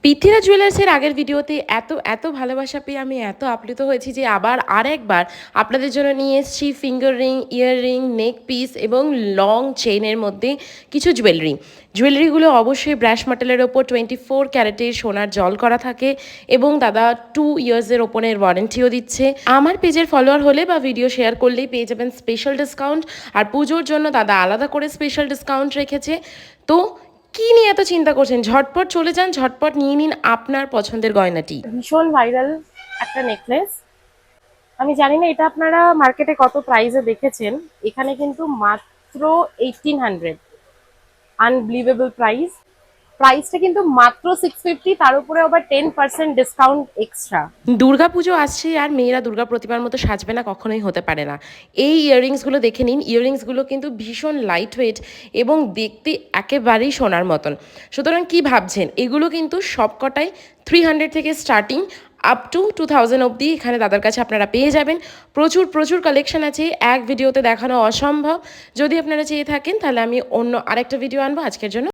পৃথ্বীরাজ জুয়েলার্সের আগের ভিডিওতে এত ভালোবাসা পেয়ে আমি এত আপ্লুত হয়েছি যে আবার আরেকবার আপনাদের জন্য নিয়ে এসেছি ফিঙ্গার রিং, ইয়াররিং, নেক পিস এবং লং চেইনের মধ্যে কিছু জুয়েলারিগুলো অবশ্যই ব্রাশ মেটালের ওপর 24 ক্যারেটের সোনার জল করা থাকে এবং দাদা 2 ইয়ার্সের ওপরের ওয়ারেন্টিও দিচ্ছে। আমার পেজের ফলোয়ার হলে বা ভিডিও শেয়ার করলেই পেয়ে যাবেন স্পেশাল ডিসকাউন্ট। আর পুজোর জন্য দাদা আলাদা করে স্পেশাল ডিসকাউন্ট রেখেছে। তো কি নিয়ে এত চিন্তা করছেন, ঝটপট চলে যান, ঝটপট নিয়ে নিন আপনার পছন্দের গয়নাটি। ভীষণ ভাইরাল একটা নেকলেস। আমি জানি না এটা আপনারা মার্কেটে কত প্রাইসে দেখেছেন, এখানে কিন্তু মাত্র 1800। আনবিলিভেবল প্রাইসটা কিন্তু মাত্র 650, তার উপরে আবার 10% ডিসকাউন্ট এক্সট্রা। দুর্গাপুজো আসছে আর মেয়েরা দুর্গা প্রতিমার মতো সাজবে না, কখনোই হতে পারে না। এই ইয়াররিংসগুলো দেখে নিন, ইয়াররিংসগুলো কিন্তু ভীষণ লাইট ওয়েট এবং দেখতে একেবারেই সোনার মতন। সুতরাং কি ভাবছেন, এগুলো কিন্তু সবকটাই 300 থেকে স্টার্টিং আপ টু 2000 অবধি এখানে দাদার কাছে আপনারা পেয়ে যাবেন। প্রচুর কালেকশন আছে, এক ভিডিওতে দেখানো অসম্ভব। যদি আপনারা চেয়ে থাকেন তাহলে আমি অন্য আরেকটা ভিডিও আনবো। আজকের জন্য